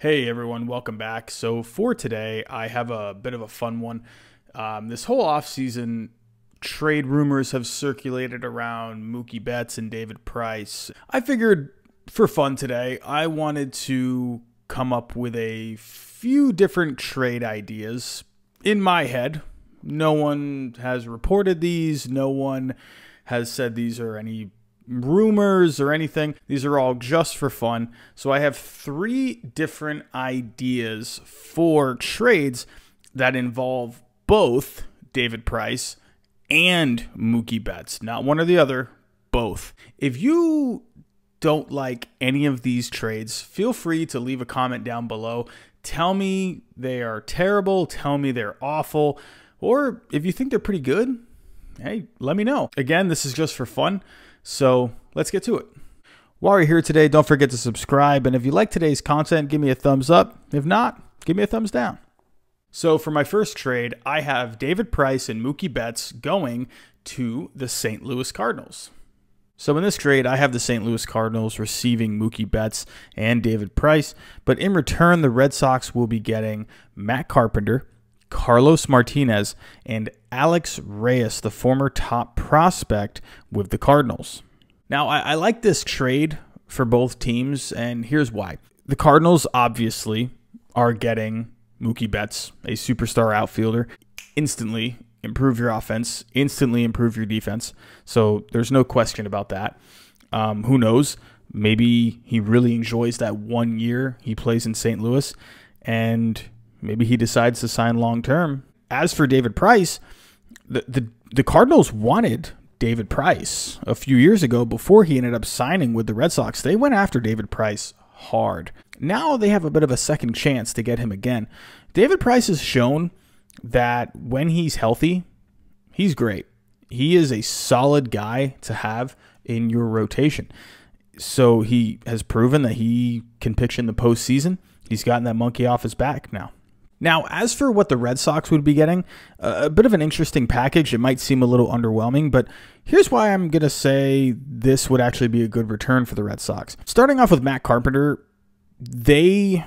Hey everyone, welcome back. So for today, I have a bit of a fun one. This whole offseason, trade rumors have circulated around Mookie Betts and David Price. I figured for fun today, I wanted to come up with a few different trade ideas in my head. No one has reported these. No one has said these are any rumors or anything. These are all just for fun. So I have three different ideas for trades that involve both David Price and Mookie Betts. Not one or the other, both. If you don't like any of these trades, feel free to leave a comment down below. Tell me they are terrible. Tell me they're awful. Or if you think they're pretty good, hey, let me know. Again, this is just for fun. So let's get to it. While you're here today, don't forget to subscribe. And if you like today's content, give me a thumbs up. If not, give me a thumbs down. So for my first trade, I have David Price and Mookie Betts going to the St. Louis Cardinals. So in this trade, I have the St. Louis Cardinals receiving Mookie Betts and David Price. But in return, the Red Sox will be getting Matt Carpenter, Carlos Martinez, and Alex Reyes, the former top prospect with the Cardinals. Now, I like this trade for both teams, and here's why. The Cardinals obviously are getting Mookie Betts, a superstar outfielder. Instantly improve your offense, instantly improve your defense. So there's no question about that. Who knows? Maybe he really enjoys that 1 year he plays in St. Louis, and maybe he decides to sign long-term. As for David Price, the Cardinals wanted David Price a few years ago before he ended up signing with the Red Sox. They went after David Price hard. Now they have a bit of a second chance to get him again. David Price has shown that when he's healthy, he's great. He is a solid guy to have in your rotation. So he has proven that he can pitch in the postseason. He's gotten that monkey off his back now. Now, as for what the Red Sox would be getting, a bit of an interesting package. It might seem a little underwhelming, but here's why I'm going to say this would actually be a good return for the Red Sox. Starting off with Matt Carpenter, they,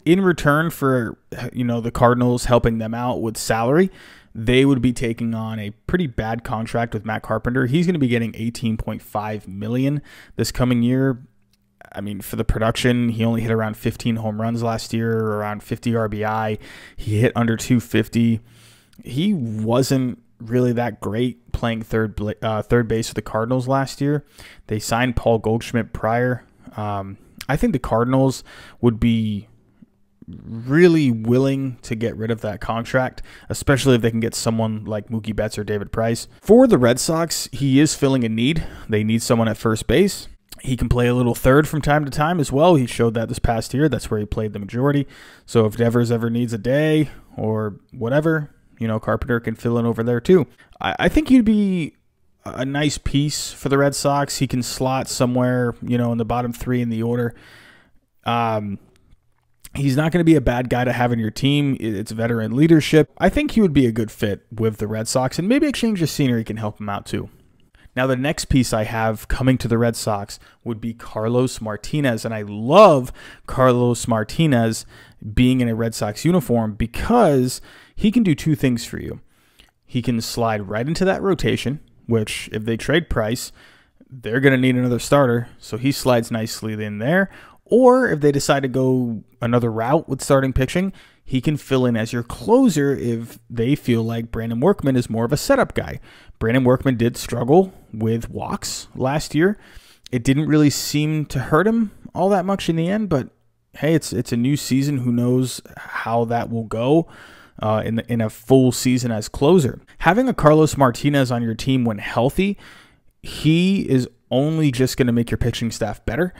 in return for, the Cardinals helping them out with salary, they would be taking on a pretty bad contract with Matt Carpenter. He's going to be getting $18.5 million this coming year. I mean, for the production, he only hit around 15 home runs last year, around 50 RBI. He hit under 250. He wasn't really that great playing third base for the Cardinals last year. They signed Paul Goldschmidt prior. I think the Cardinals would be really willing to get rid of that contract, especially if they can get someone like Mookie Betts or David Price. For the Red Sox, he is filling a need. They need someone at first base. He can play a little third from time to time as well. He showed that this past year. That's where he played the majority. So if Devers ever needs a day or whatever, Carpenter can fill in over there too. I think he'd be a nice piece for the Red Sox. He can slot somewhere, in the bottom three in the order. He's not going to be a bad guy to have in your team. It's veteran leadership. I think he would be a good fit with the Red Sox, and maybe a change of scenery can help him out too. Now, the next piece I have coming to the Red Sox would be Carlos Martinez. And I love Carlos Martinez being in a Red Sox uniform because he can do two things for you. He can slide right into that rotation, which if they trade Price, they're going to need another starter. So he slides nicely in there. Or if they decide to go another route with starting pitching, he can fill in as your closer if they feel like Brandon Workman is more of a setup guy. Brandon Workman did struggle with walks last year. It didn't really seem to hurt him all that much in the end, but hey, it's a new season. Who knows how that will go in a full season as closer. Having a Carlos Martinez on your team when healthy, he is only just going to make your pitching staff better.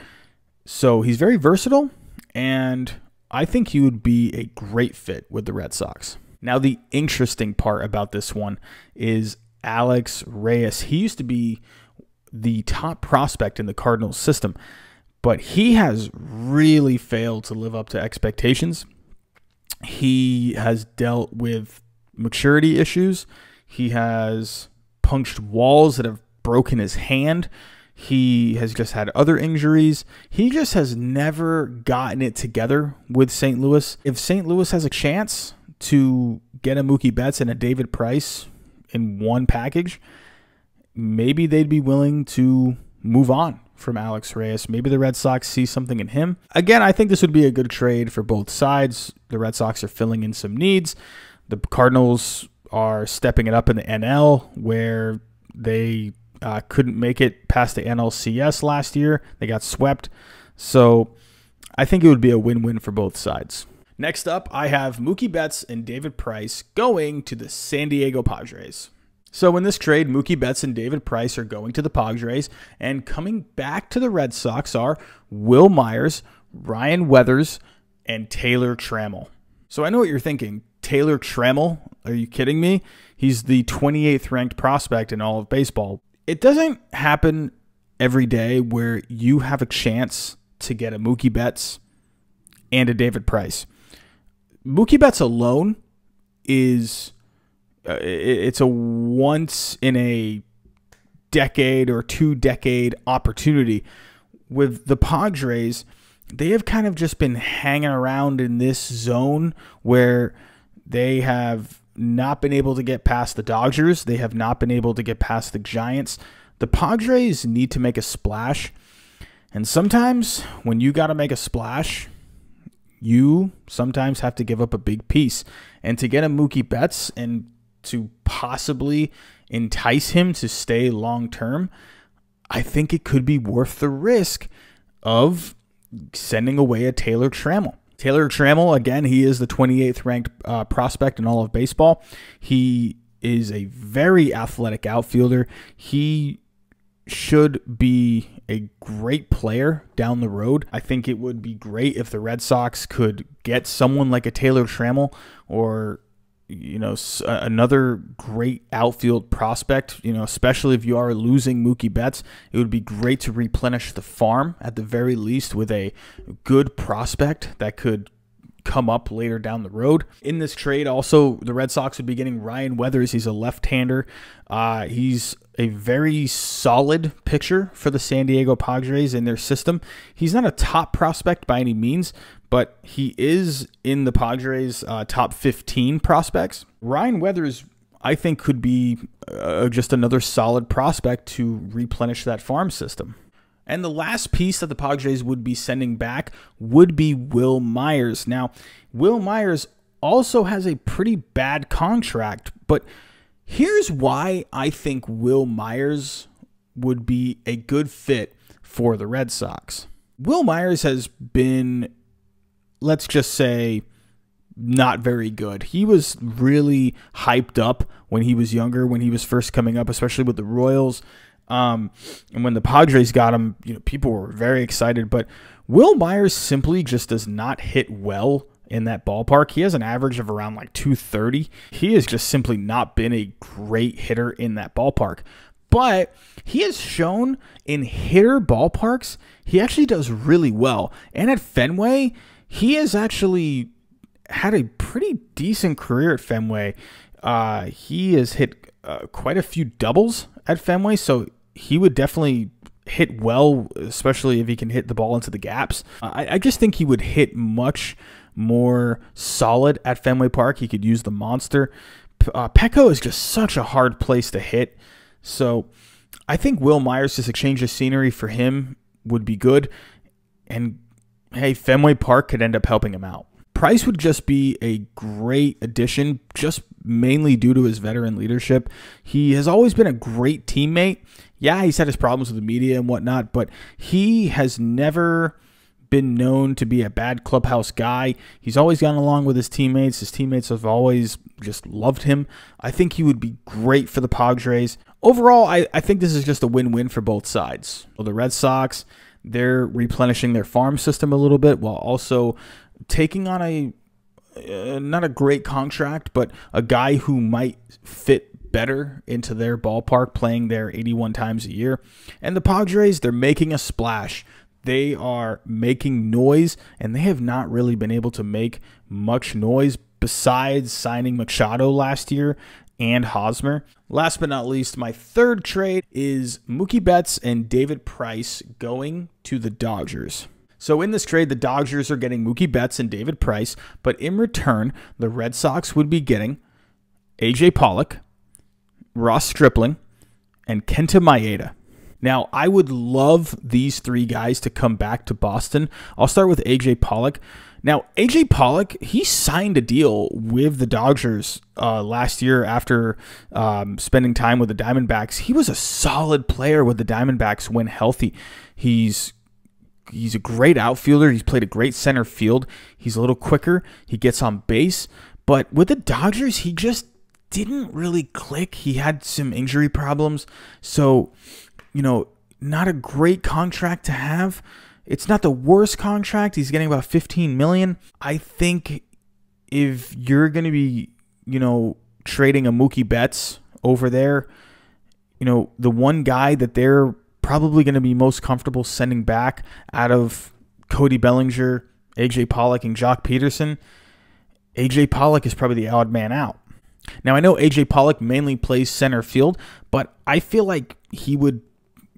So he's very versatile, and I think he would be a great fit with the Red Sox. Now, the interesting part about this one is Alex Reyes. He used to be the top prospect in the Cardinals system, but he has really failed to live up to expectations. He has dealt with maturity issues. He has punched walls that have broken his hand. He has just had other injuries. He just has never gotten it together with St. Louis. If St. Louis has a chance to get a Mookie Betts and a David Price in one package, maybe they'd be willing to move on from Alex Reyes. Maybe the Red Sox see something in him. Again, I think this would be a good trade for both sides. The Red Sox are filling in some needs. The Cardinals are stepping it up in the NL, where they couldn't make it past the NLCS last year. They got swept. So I think it would be a win-win for both sides. Next up, I have Mookie Betts and David Price going to the San Diego Padres. So in this trade, Mookie Betts and David Price are going to the Padres, and coming back to the Red Sox are Will Myers, Ryan Weathers, and Taylor Trammell. So I know what you're thinking. Taylor Trammell? Are you kidding me? He's the 28th ranked prospect in all of baseball. It doesn't happen every day where you have a chance to get a Mookie Betts and a David Price. Mookie Betts alone is it's a once in a decade or 2-decade opportunity. With the Padres, they have kind of just been hanging around in this zone where they have not been able to get past the Dodgers. They have not been able to get past the Giants. The Padres need to make a splash. And sometimes when you got to make a splash, you sometimes have to give up a big piece. And to get a Mookie Betts and to possibly entice him to stay long-term, I think it could be worth the risk of sending away a Taylor Trammell. Taylor Trammell, again, he is the 28th ranked prospect in all of baseball. He is a very athletic outfielder. He should be a great player down the road. I think it would be great if the Red Sox could get someone like a Taylor Trammell, or another great outfield prospect, especially if you are losing Mookie Betts. It would be great to replenish the farm at the very least with a good prospect that could come up later down the road. In this trade, also, the Red Sox would be getting Ryan Weathers. He's a left-hander. He's a very solid pitcher for the San Diego Padres in their system. He's not a top prospect by any means, but he is in the Padres' top 15 prospects. Ryan Weathers, I think, could be just another solid prospect to replenish that farm system. And the last piece that the Padres would be sending back would be Will Myers. Now, Will Myers also has a pretty bad contract, but here's why I think Will Myers would be a good fit for the Red Sox. Will Myers has been, let's just say, not very good. He was really hyped up when he was younger, when he was first coming up, especially with the Royals. And when the Padres got him, people were very excited. But Will Myers simply just does not hit well in that ballpark. He has an average of around like 230. He has just simply not been a great hitter in that ballpark. But he has shown in hitter ballparks, he actually does really well. And at Fenway, he has actually had a pretty decent career at Fenway. He has hit quite a few doubles at Fenway, so he would definitely hit well, especially if he can hit the ball into the gaps. I just think he would hit much more solid at Fenway Park. He could use the monster. Petco is just such a hard place to hit. So I think Will Myers, just a change of scenery for him would be good. And hey, Fenway Park could end up helping him out. Price would just be a great addition, just mainly due to his veteran leadership. He has always been a great teammate. Yeah, he's had his problems with the media and whatnot, but he has never been known to be a bad clubhouse guy. He's always gotten along with his teammates. His teammates have always just loved him. I think he would be great for the Padres. Overall, I think this is just a win-win for both sides. Well, the Red Sox, they're replenishing their farm system a little bit while also taking on a not a great contract, but a guy who might fit better into their ballpark, playing there 81 times a year. And the Padres, they're making a splash. They are making noise, and they have not really been able to make much noise besides signing Machado last year and Hosmer. Last but not least, my third trade is Mookie Betts and David Price going to the Dodgers. So in this trade, the Dodgers are getting Mookie Betts and David Price, but in return, the Red Sox would be getting AJ Pollock, Ross Stripling, and Kenta Maeda. Now, I would love these three guys to come back to Boston. I'll start with AJ Pollock. Now, AJ Pollock, he signed a deal with the Dodgers last year after spending time with the Diamondbacks. He was a solid player with the Diamondbacks when healthy. He's a great outfielder. He's played a great center field. He's a little quicker. He gets on base. But with the Dodgers, he just didn't really click. He had some injury problems. So, not a great contract to have. It's not the worst contract. He's getting about $15 million. I think if you're going to be, trading a Mookie Betts over there, the one guy that they're probably going to be most comfortable sending back out of Cody Bellinger, AJ Pollock, and Jock Peterson, AJ Pollock is probably the odd man out. Now, I know AJ Pollock mainly plays center field, but I feel like he would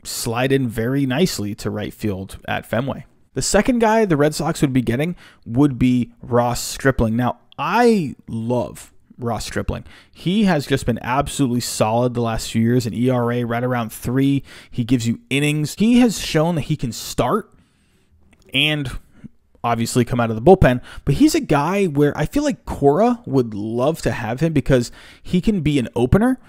slide in very nicely to right field at Fenway. The second guy the Red Sox would be getting would be Ross Stripling. Now, I love Ross Stripling. He has just been absolutely solid the last few years, an ERA right around 3. He gives you innings. He has shown that he can start and obviously come out of the bullpen, but he's a guy where I feel like Cora would love to have him because he can be an opener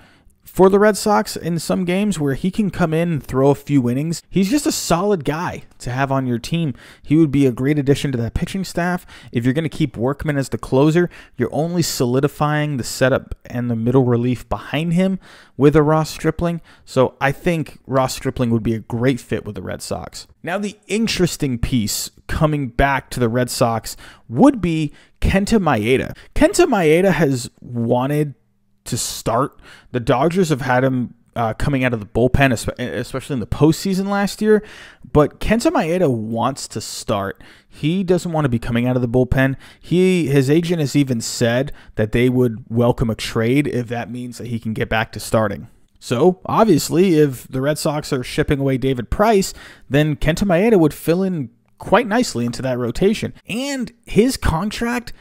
for the Red Sox in some games where he can come in and throw a few innings. He's just a solid guy to have on your team. He would be a great addition to that pitching staff. If you're going to keep Workman as the closer, you're only solidifying the setup and the middle relief behind him with a Ross Stripling. So I think Ross Stripling would be a great fit with the Red Sox. Now, the interesting piece coming back to the Red Sox would be Kenta Maeda. Kenta Maeda has wanted to start. The Dodgers have had him coming out of the bullpen, especially in the postseason last year. But Kenta Maeda wants to start. He doesn't want to be coming out of the bullpen. His agent has even said that they would welcome a trade if that means that he can get back to starting. So, obviously, if the Red Sox are shipping away David Price, then Kenta Maeda would fill in quite nicely into that rotation. And his contract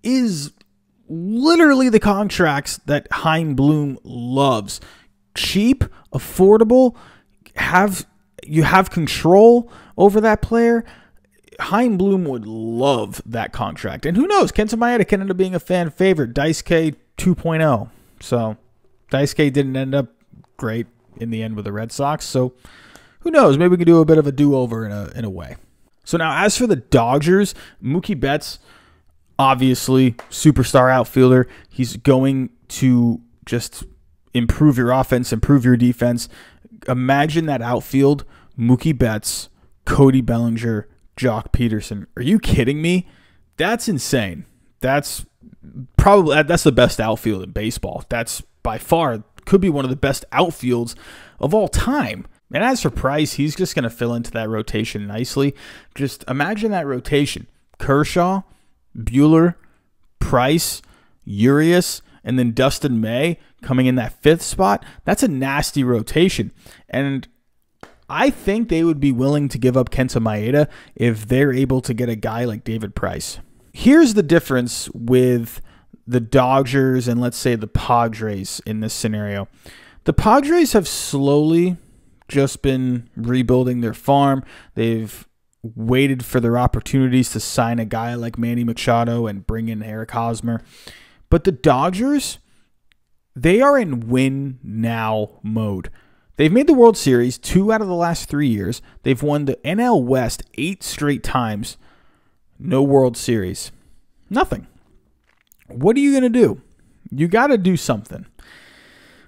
is literally the contracts that Chaim Bloom loves. Cheap, affordable, you have control over that player. Chaim Bloom would love that contract. And who knows, Kenta Maeda can end up being a fan favorite, Daisuke 2.0. So Daisuke didn't end up great in the end with the Red Sox. So who knows, maybe we can do a bit of a do-over in a way. So now as for the Dodgers, Mookie Betts, obviously, superstar outfielder. He's going to just improve your offense, improve your defense. Imagine that outfield, Mookie Betts, Cody Bellinger, Jock Peterson. Are you kidding me? That's insane. That's the best outfield in baseball. That's by far could be one of the best outfields of all time. And as for Price, he's just going to fill into that rotation nicely. Just imagine that rotation. Kershaw, Buehler, Price, Urias, and then Dustin May coming in that 5th spot. That's a nasty rotation. And I think they would be willing to give up Kenta Maeda if they're able to get a guy like David Price. Here's the difference with the Dodgers and let's say the Padres in this scenario. The Padres have slowly just been rebuilding their farm. They've waited for their opportunities to sign a guy like Manny Machado and bring in Eric Hosmer. But the Dodgers, they are in win now mode. They've made the World Series 2 out of the last 3 years. They've won the NL West 8 straight times. No World Series. Nothing. What are you going to do? You got to do something.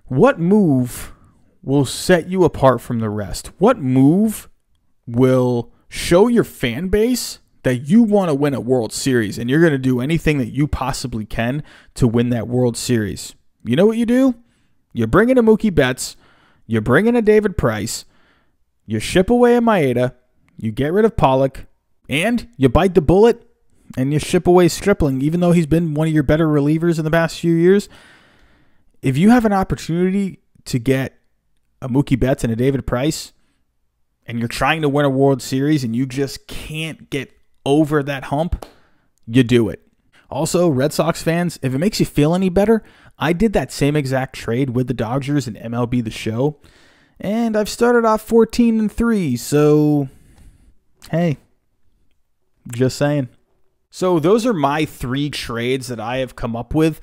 What move will set you apart from the rest? What move will show your fan base that you want to win a World Series and you're going to do anything that you possibly can to win that World Series? You know what you do? You bring in a Mookie Betts, you bring in a David Price, you ship away a Maeda, you get rid of Pollock, and you bite the bullet and you ship away Stripling, even though he's been one of your better relievers in the past few years. if you have an opportunity to get a Mookie Betts and a David Price, and you're trying to win a World Series and you just can't get over that hump, you do it. Also, Red Sox fans, if it makes you feel any better, I did that same exact trade with the Dodgers in MLB The Show, and I've started off 14-3, so hey, just saying. So those are my 3 trades that I have come up with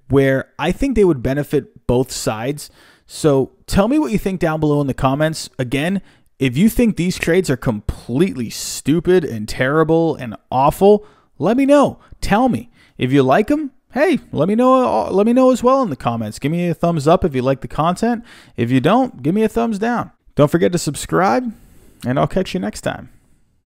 where I think they would benefit both sides. So tell me what you think down below in the comments. Again, if you think these trades are completely stupid and terrible and awful, let me know. Tell me. If you like them, hey, let me know. Let me know as well in the comments. Give me a thumbs up if you like the content. If you don't, give me a thumbs down. Don't forget to subscribe, and I'll catch you next time.